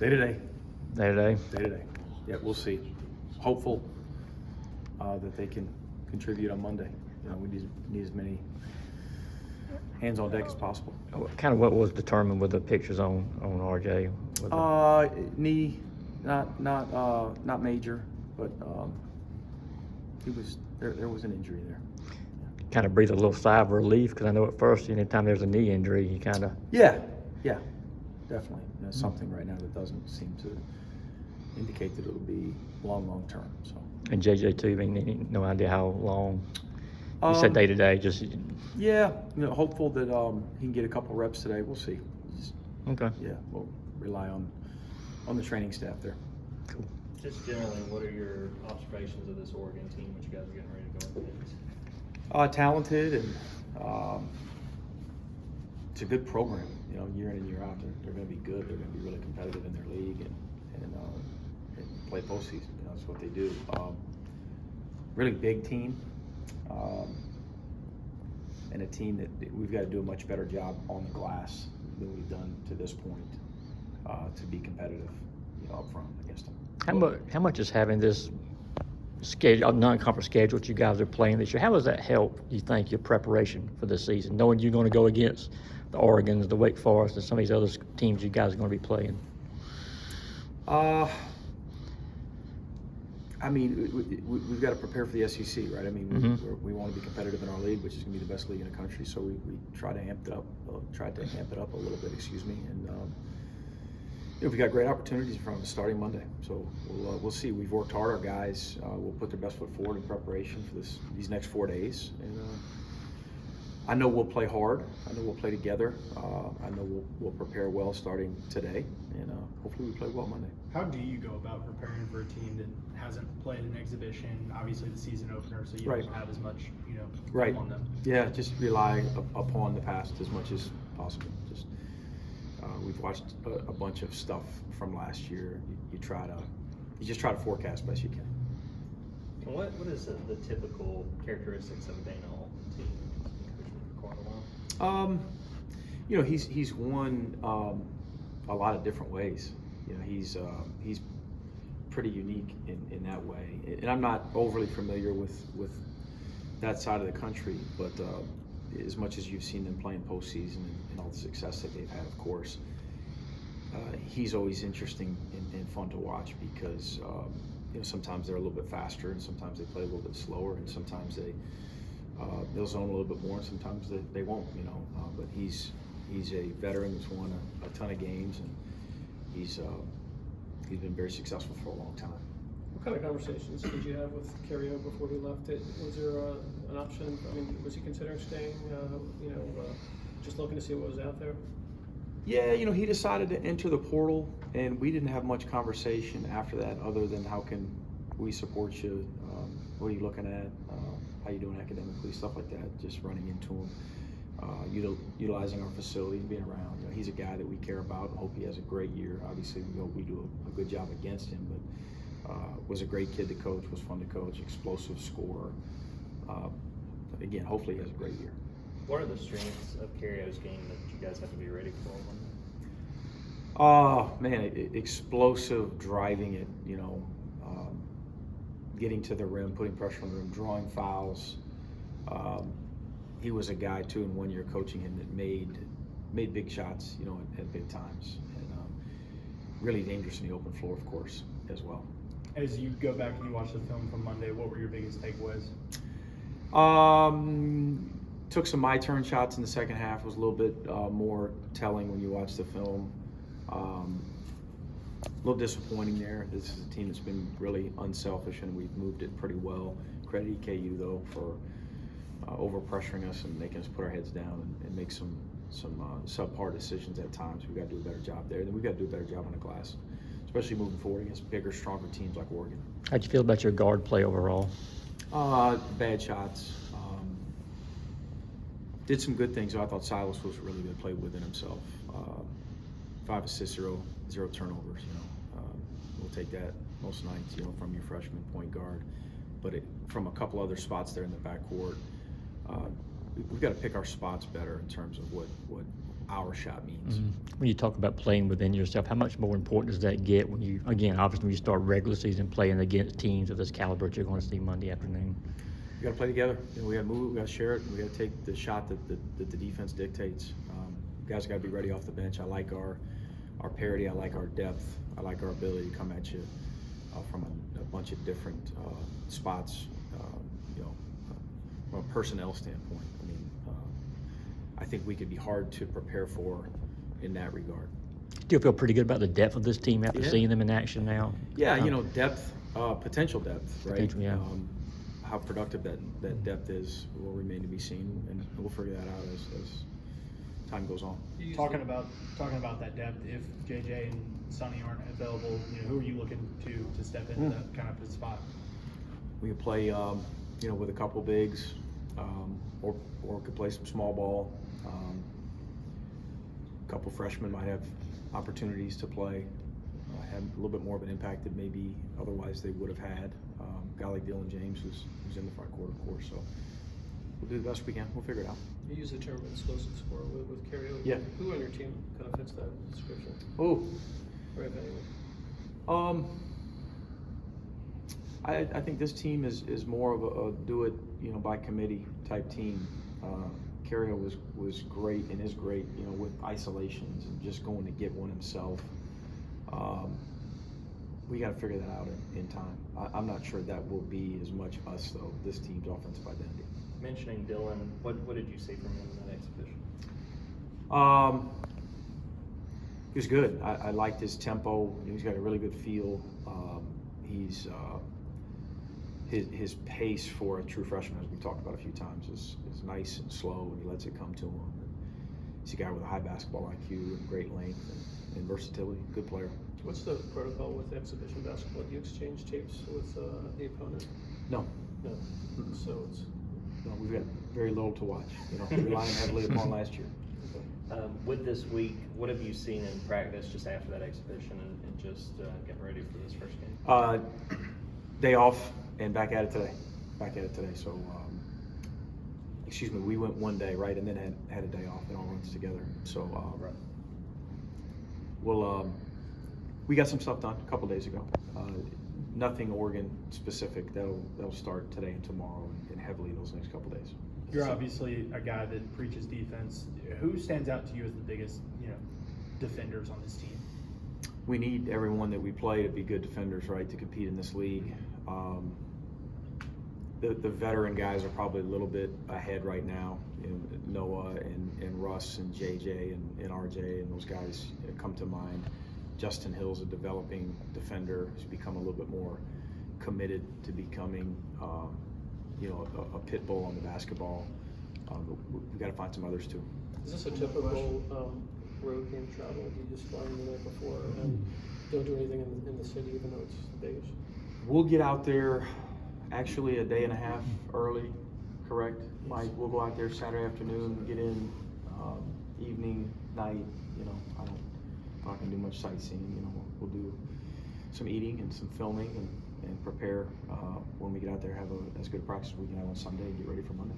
Day-to-day. Day-to-day? Day-to-day. Yeah, we'll see. Hopeful that they can contribute on Monday. We need as many hands on deck as possible. Kind of what was determined with the pictures on RJ? Knee, not major, but there was an injury there. Kind of breathe a little sigh of relief, because I know at first, anytime there's a knee injury, you kind of... Yeah, definitely. There's something right now that doesn't seem to indicate that it'll be long term. So. And JJ too, no idea how long. You said day to day, just. Yeah, hopeful that he can get a couple reps today. We'll see. Okay. Yeah, we'll rely on the training staff there. Cool. Just generally, what are your observations of this Oregon team, which you guys are getting ready to go against? Talented, and it's a good program. Year in and year out, they're going to be good. They're going to be really competitive in their league and play postseason. That's what they do. Really big team, and a team that we've got to do a much better job on the glass than we've done to this point to be competitive, up front against them. How much is having this schedule, non-conference schedule that you guys are playing this year? How does that help, you think, your preparation for this season, knowing you're going to go against the Oregons, the Wake Forest, and some of these other teams you guys are going to be playing? We've got to prepare for the SEC, right? We want to be competitive in our league, which is going to be the best league in the country. So we try to amp it up, a little bit, and we've got great opportunities in front of us starting Monday. So we'll see. We've worked hard. Our guys will put their best foot forward in preparation for these next 4 days, and I know we'll play hard. I know we'll play together. I know we'll prepare well starting today, and hopefully we play well Monday. How do you go about preparing for a team that hasn't played an exhibition? Obviously, the season opener, so you don't have as much, right on them. Yeah, just rely upon the past as much as possible. Just we've watched a bunch of stuff from last year. You just try to forecast best you can. And what is the typical characteristics of a Dana Altman team? For quite a while. He's won a lot of different ways. He's pretty unique in that way. And I'm not overly familiar with that side of the country, but as much as you've seen them playing postseason and all the success that they've had, of course, he's always interesting and fun to watch because sometimes they're a little bit faster, and sometimes they play a little bit slower, and sometimes they'll zone a little bit more, and sometimes they won't. But he's a veteran that's won a ton of games, and he's been very successful for a long time. What kind of conversations did you have with Carrio before he left? Was there an option? Was he considering staying? Just looking to see what was out there. Yeah, he decided to enter the portal, and we didn't have much conversation after that, other than how can we support you? What are you looking at? How you doing academically? Stuff like that. Just running into him, utilizing our facilities, being around. He's a guy that we care about. Hope he has a great year. Obviously, we hope we do a good job against him, but was a great kid to coach. Was fun to coach. Explosive scorer. Again, hopefully he has a great year. What are the strengths of Carrio's game that you guys have to be ready for? Explosive, driving it, getting to the rim, putting pressure on the rim, drawing fouls. He was a guy too in 1 year coaching him that made big shots, at big times, and really dangerous in the open floor, of course, as well. As you go back and you watch the film from Monday, what were your biggest takeaways? Took some my turn shots in the second half. Was a little bit more telling when you watch the film. A little disappointing there. This is a team that's been really unselfish, and we've moved it pretty well. Credit EKU though for over pressuring us and making us put our heads down and make some subpar decisions at times. We've got to do a better job there. Then we've got to do a better job on the glass, especially moving forward against bigger, stronger teams like Oregon. How'd you feel about your guard play overall? Bad shots. Did some good things. I thought Silas was really good, played within himself. 5 assists, 0 turnovers. We'll take that most nights, from your freshman point guard. But from a couple other spots there in the backcourt, we've got to pick our spots better in terms of our shot means. When you talk about playing within yourself, how much more important does that get when you, again, obviously when you start regular season playing against teams of this caliber that you're going to see Monday afternoon? We got to play together. We got to move. We got to share it. We got to take the shot that the defense dictates. Guys got to be ready off the bench. I like our parity. I like our depth. I like our ability to come at you from a bunch of different spots. From a personnel standpoint, I mean, I think we could be hard to prepare for in that regard. Still feel pretty good about the depth of this team after seeing them in action now? Yeah, depth, potential depth, right? Potential, yeah. How productive that depth is will remain to be seen, and we'll figure that out as time goes on. Talking about that depth, if JJ and Sonny aren't available, who are you looking to step into that kind of spot? We could play, with a couple bigs, or could play some small ball. A couple freshmen might have opportunities to play, have a little bit more of an impact than maybe otherwise they would have had. A guy like Dylan James who's in the front court, of course. So we'll do the best we can. We'll figure it out. You use the term explosive scorer with karaoke. Yeah. Who on your team kind of fits that description? Oh. Or if anyone? I think this team is more of a do it by committee type team. Cario was great and is great with isolations and just going to get one himself. We got to figure that out in time. I'm not sure that will be as much us though. This team's offensive identity. Mentioning Dylan, what did you see from him in that exhibition? He was good. I liked his tempo. He's got a really good feel. His pace for a true freshman, as we've talked about a few times, is nice and slow, and he lets it come to him. He's a guy with a high basketball IQ and great length and versatility. Good player. What's the protocol with exhibition basketball? Do you exchange tapes with the opponent? No. No. So it's. No, we've got very little to watch. Relying heavily upon last year. With this week, what have you seen in practice just after that exhibition and just getting ready for this first game? Day off and back at it today. So, we went one day, right, and then had a day off. It all runs together. So, Right. we got some stuff done a couple days ago. Nothing Oregon specific. That'll start today and tomorrow and heavily in those next couple days. You're obviously a guy that preaches defense. Who stands out to you as the biggest, defenders on this team? We need everyone that we play to be good defenders, right, to compete in this league. The veteran guys are probably a little bit ahead right now. Noah and Russ and JJ and RJ and those guys come to mind. Justin Hill's a developing defender who's become a little bit more committed to becoming, a pit bull on the basketball. We've got to find some others too. Is this a typical road game travel? Do you just fly in the night before and don't do anything in the city, even though it's Vegas? We'll get out there actually a day and a half early, correct? Mike, we'll go out there Saturday afternoon, get in evening, night. I'm not gonna do much sightseeing. We'll do some eating and some filming and prepare when we get out there, have as good a practice as we can have on Sunday and get ready for Monday.